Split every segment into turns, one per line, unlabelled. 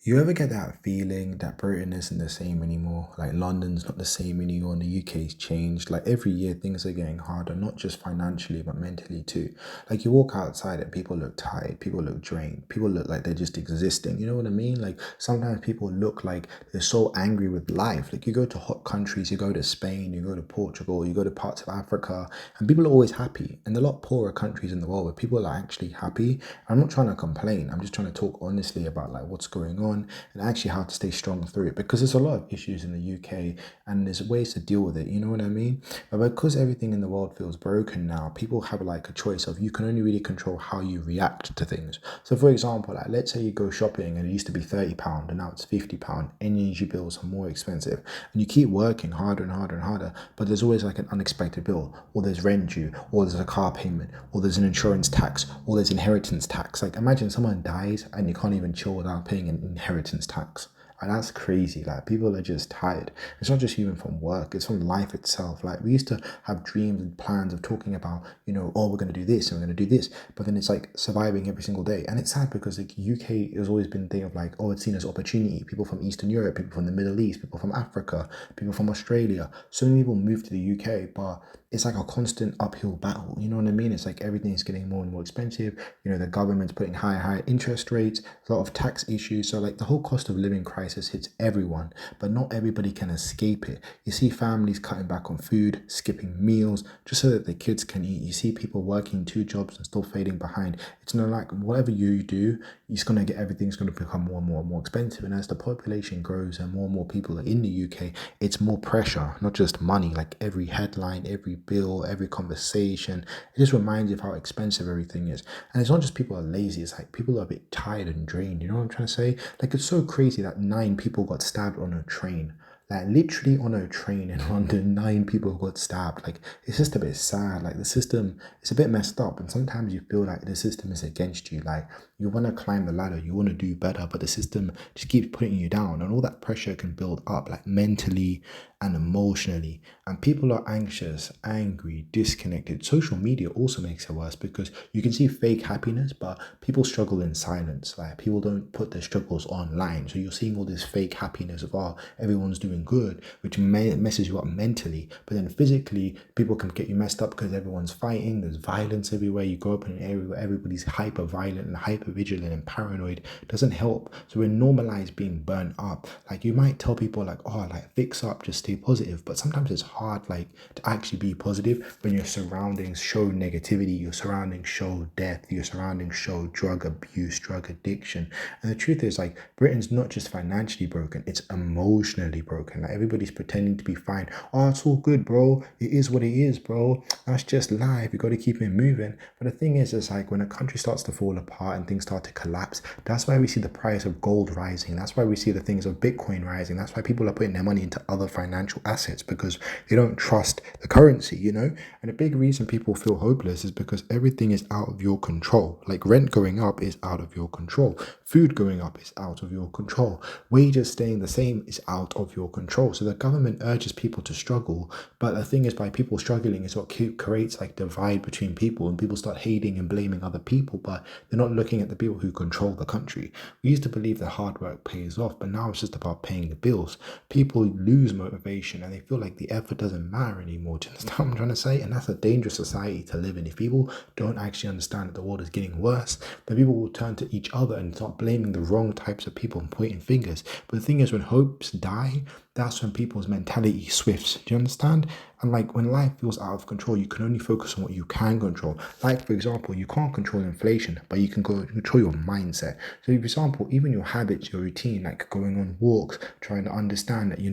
You ever get that feeling that Britain isn't the same anymore? Like London's not the same anymore, and the UK's changed. Like every year, things are getting harder, not just financially, but mentally too. Like you walk outside and people look tired, people look drained, people look like they're just existing. You know what I mean? Like sometimes people look like they're so angry with life. Like you go to hot countries, you go to Spain, you go to Portugal, you go to parts of Africa, and people are always happy. And a lot poorer countries in the world where people are actually happy. I'm not trying to complain. I'm just trying to talk honestly about like what's going on and actually how to stay strong through it because there's a lot of issues in the UK and there's ways to deal with it. You know what I mean? But because everything in the world feels broken now, people have like a choice of you can only really control how you react to things. So for example, like let's say you go shopping and it used to be £30 and now it's £50. Energy bills are more expensive and you keep working harder and harder and harder, but there's always like an unexpected bill, or there's rent due, or there's a car payment, or there's an insurance tax, or there's inheritance tax. Like imagine someone dies and you can't even chill without paying an inheritance tax. And that's crazy. Like people are just tired. It's not just even from work, it's from life itself. Like we used to have dreams and plans of talking about, oh, we're gonna do this and we're gonna do this. But then it's like surviving every single day. And it's sad because like UK has always been a thing of like, oh, it's seen as opportunity. People from Eastern Europe, people from the Middle East, people from Africa, people from Australia. So many people move to the UK, but it's like a constant uphill battle. You know what I mean? It's like everything is getting more and more expensive. The government's putting higher interest rates, a lot of tax issues. So like the whole cost of living crisis hits everyone, but not everybody can escape it. You see families cutting back on food, skipping meals just so that the kids can eat. You see people working two jobs and still fading behind. It's not like whatever you do, it's gonna get everything's gonna become more and more and more expensive. And as the population grows and more people are in the UK, it's more pressure, not just money. Like every headline, every bill, every conversation, it just reminds you of how expensive everything is. And it's not just people are lazy, it's like people are a bit tired and drained. You know what I'm trying to say? Like it's so crazy that 9 people got stabbed on a train. Like literally on a train in London, 9 people got stabbed. Like it's just a bit sad. Like the system, it's a bit messed up. And sometimes you feel like the system is against you. Like you want to climb the ladder, you want to do better, but the system just keeps putting you down. And all that pressure can build up, like mentally and emotionally. And people are anxious, angry, disconnected. Social media also makes it worse because you can see fake happiness, but people struggle in silence. Like people don't put their struggles online. So you're seeing all this fake happiness of, oh, everyone's doing good, which messes you up mentally. But then physically, people can get you messed up because everyone's fighting. There's violence everywhere. You grow up in an area where everybody's hyper violent and hyper vigilant and paranoid. Doesn't help. So we normalize being burnt up. Like you might tell people like, oh, like fix up, just stay positive. But sometimes it's hard like to actually be positive when your surroundings show negativity, your surroundings show death, your surroundings show drug abuse, drug addiction. And the truth is like Britain's not just financially broken, it's emotionally broken. Like everybody's pretending to be fine. Oh, it's all good, bro. It is what it is, bro. That's just life. You got to keep it moving. But the thing is, it's like when a country starts to fall apart and things start to collapse, that's why we see the price of gold rising. That's why we see the things of Bitcoin rising. That's why people are putting their money into other financial assets because they don't trust the currency. And a big reason people feel hopeless is because everything is out of your control. Like rent going up is out of your control. Food going up is out of your control. Wages staying the same is out of your control. So the government urges people to struggle, but the thing is, by people struggling is what creates like divide between people, and people start hating and blaming other people, but they're not looking at the people who control the country. We used to believe that hard work pays off, but now it's just about paying the bills. People lose motivation and they feel like the effort doesn't matter anymore. Do you understand what I'm trying to say? And that's a dangerous society to live in. If people don't actually understand that the world is getting worse, then people will turn to each other and start blaming the wrong types of people and pointing fingers. But the thing is, when hopes die, that's when people's mentality swifts. Do you understand? And like when life feels out of control, you can only focus on what you can control. Like for example, you can't control inflation, but you can control your mindset. So for example, even your habits, your routine, like going on walks, trying to understand that, you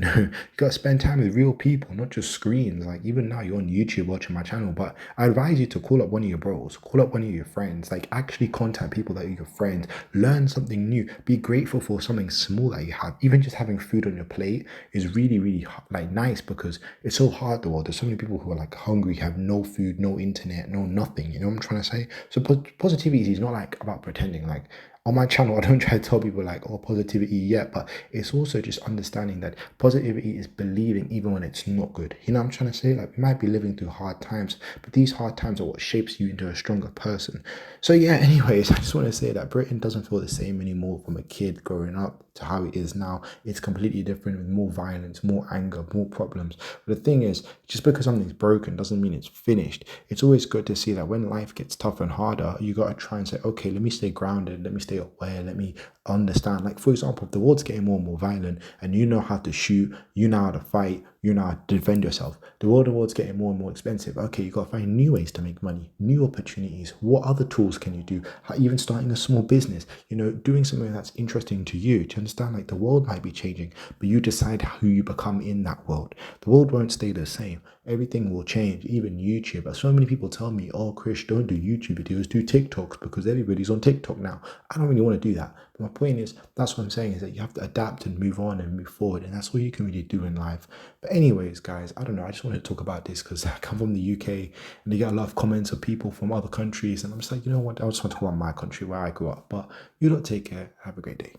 got to spend time with real people, not just screens. Like even now you're on YouTube watching my channel, but I advise you to call up one of your bros, call up one of your friends, like actually contact people that are your friends, learn something new, be grateful for something small that you have. Even just having food on your plate is really, really like nice because it's so hard the world. There's so many people who are like hungry, have no food, no internet, no nothing. You know what I'm trying to say? So positivity is not like about pretending. Like on my channel, I don't try to tell people like, oh, positivity yet, but it's also just understanding that positivity is believing even when it's not good. You know what I'm trying to say? Like, we might be living through hard times, but these hard times are what shapes you into a stronger person. So yeah, anyways, I just want to say that Britain doesn't feel the same anymore from a kid growing up to how it is now. It's completely different with more violence, more anger, more problems. But the thing is, just because something's broken doesn't mean it's finished. It's always good to see that when life gets tougher and harder, you got to try and say, okay, let me stay grounded, let me stay aware, let me understand. Like, for example, if the world's getting more and more violent and you know how to shoot, you know how to fight, you know how to defend yourself, the world's getting more and more expensive. Okay, you got to find new ways to make money, new opportunities. What other tools can you do? Even starting a small business, doing something that's interesting to you. To understand, like, the world might be changing, but you decide who you become in that world. The world won't stay the same. Everything will change, even YouTube. But so many people tell me, oh, Chris, don't do YouTube videos, do TikToks because everybody's on TikTok now. I don't really want to do that. But my point is, that's what I'm saying, is that you have to adapt and move on and move forward. And that's all you can really do in life. But anyways, guys, I don't know. I just wanted to talk about this because I come from the UK and you get a lot of comments of people from other countries. And I'm just like, you know what? I just want to talk about my country where I grew up. But you don't take care. Have a great day.